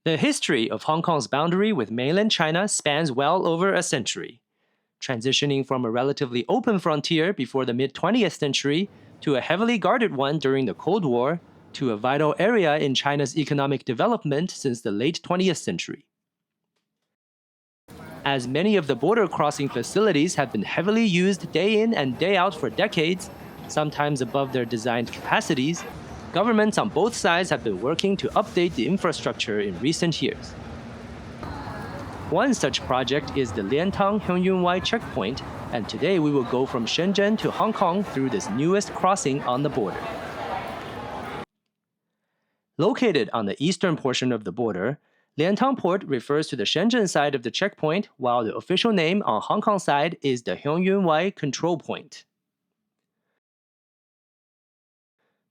The history of Hong Kong's boundary with mainland China spans well over a century, transitioning from a relatively open frontier before the mid 20th century to a heavily guarded one during the Cold War to a vital area in China's economic development since the late 20th century. As many of the border crossing facilities have been heavily used day in and day out for decades, sometimes above their designed capacities, governments on both sides have been working to update the infrastructure in recent years. One such project is the Liantang Heung Yuen Wai checkpoint, and today we will go from Shenzhen to Hong Kong through this newest crossing on the border. Located on the eastern portion of the border, Liantang Port refers to the Shenzhen side of the checkpoint, while the official name on Hong Kong side is the Heung Yuen Wai Control Point.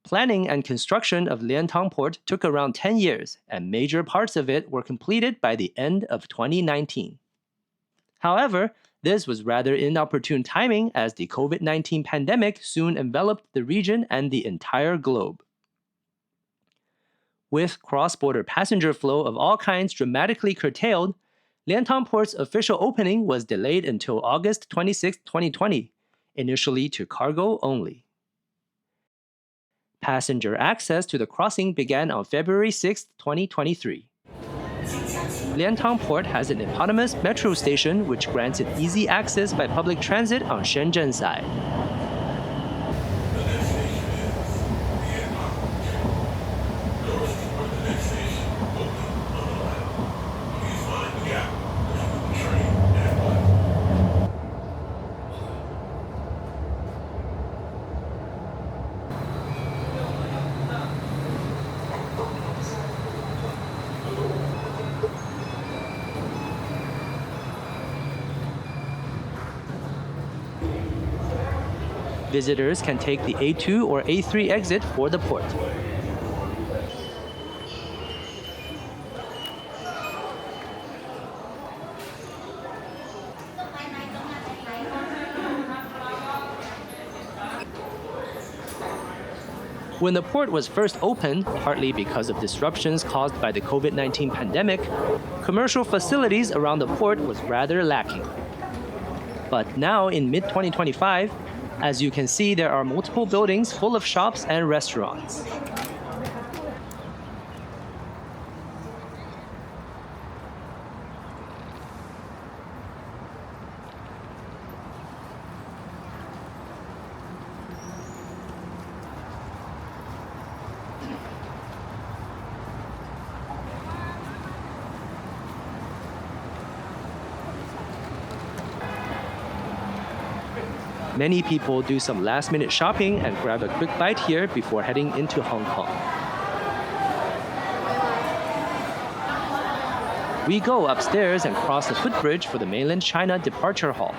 Planning and construction of Liantang Port took around 10 years, and major parts of it were completed by the end of 2019. However, this was rather inopportune timing as the COVID-19 pandemic soon enveloped the region and the entire globe. With cross-border passenger flow of all kinds dramatically curtailed, Liantang Port's official opening was delayed until August 26, 2020, initially to cargo only. Passenger access to the crossing began on February 6, 2023. Liantang Port has an eponymous metro station which grants it easy access by public transit on Shenzhen side. Visitors can take the A2 or A3 exit for the port. When the port was first opened, partly because of disruptions caused by the COVID-19 pandemic, commercial facilities around the port was rather lacking. But now in mid-2025, as you can see, there are multiple buildings full of shops and restaurants. Many people do some last-minute shopping and grab a quick bite here before heading into Hong Kong. We go upstairs and cross the footbridge for the mainland China departure hall.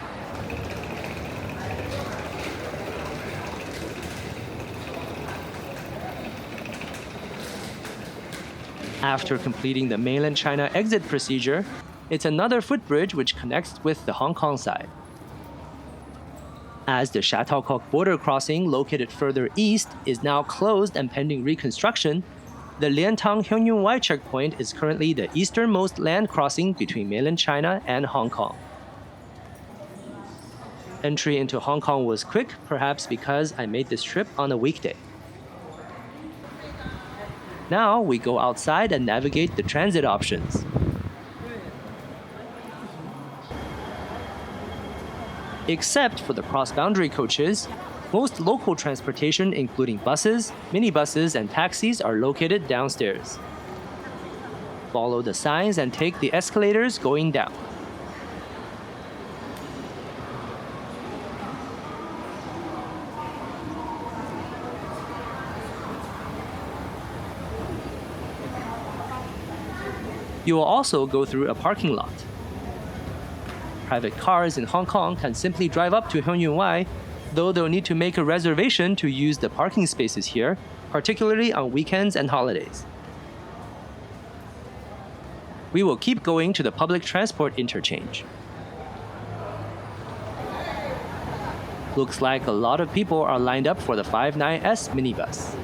After completing the mainland China exit procedure, it's another footbridge which connects with the Hong Kong side. As the Sha Tau Kok border crossing located further east is now closed and pending reconstruction, the Liantang Heung Yuen Wai checkpoint is currently the easternmost land crossing between mainland China and Hong Kong. Entry into Hong Kong was quick, perhaps because I made this trip on a weekday. Now we go outside and navigate the transit options. Except for the cross-boundary coaches, most local transportation including buses, minibuses, and taxis are located downstairs. Follow the signs and take the escalators going down. You will also go through a parking lot. Private cars in Hong Kong can simply drive up to Heung Yuen Wai, though they'll need to make a reservation to use the parking spaces here, particularly on weekends and holidays. We will keep going to the public transport interchange. Looks like a lot of people are lined up for the 59S minibus.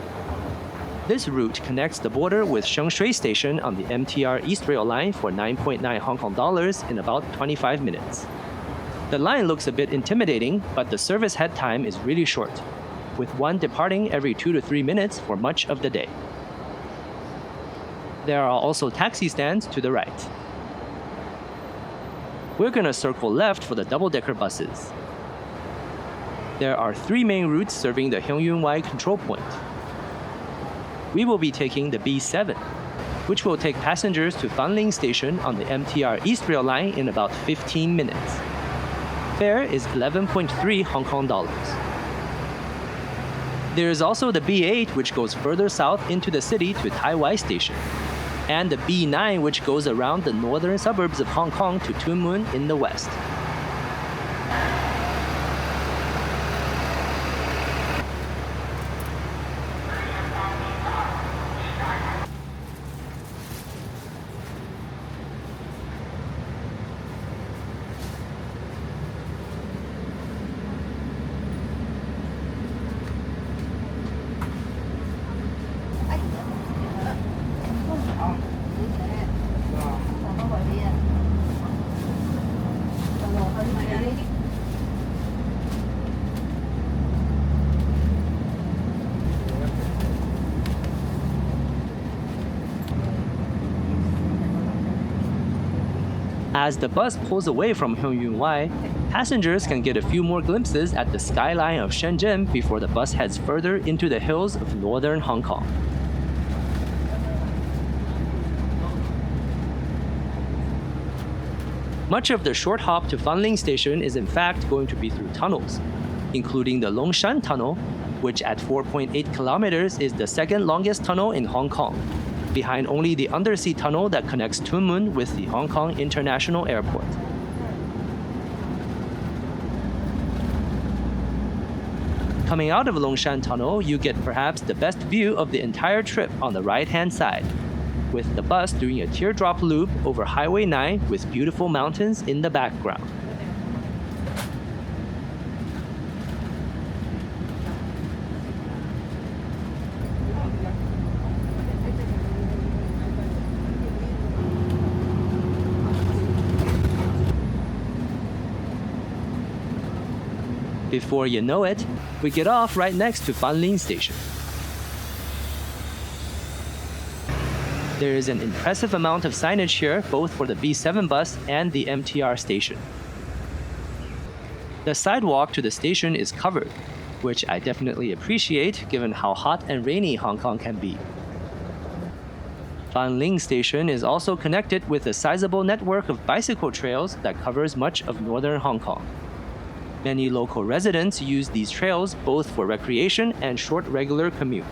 This route connects the border with Shengshui Station on the MTR East Rail Line for 9.9 Hong Kong dollars in about 25 minutes. The line looks a bit intimidating, but the service head time is really short, with one departing every 2 to 3 minutes for much of the day. There are also taxi stands to the right. We're gonna circle left for the double-decker buses. There are 3 main routes serving the Heung Yuen Wai control point. We will be taking the B7, which will take passengers to Fanling Station on the MTR East Rail Line in about 15 minutes. Fare is 11.3 Hong Kong dollars. There is also the B8, which goes further south into the city to Tai Wai Station, and the B9, which goes around the northern suburbs of Hong Kong to Tuen Mun in the west. As the bus pulls away from Heung Yuen Wai, passengers can get a few more glimpses at the skyline of Shenzhen before the bus heads further into the hills of northern Hong Kong. Much of the short hop to Fanling Station is in fact going to be through tunnels, including the Longshan Tunnel, which at 4.8 kilometers is the second longest tunnel in Hong Kong, behind only the undersea tunnel that connects Tuen Mun with the Hong Kong International Airport. Coming out of Longshan Tunnel, you get perhaps the best view of the entire trip on the right-hand side, with the bus doing a teardrop loop over Highway 9 with beautiful mountains in the background. Before you know it, we get off right next to Fanling Station. There is an impressive amount of signage here, both for the B7 bus and the MTR station. The sidewalk to the station is covered, which I definitely appreciate given how hot and rainy Hong Kong can be. Fanling Station is also connected with a sizable network of bicycle trails that covers much of northern Hong Kong. Many local residents use these trails both for recreation and short regular commute.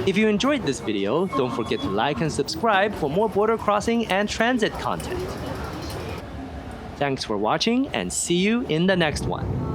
If you enjoyed this video, don't forget to like and subscribe for more border crossing and transit content. Thanks for watching and see you in the next one.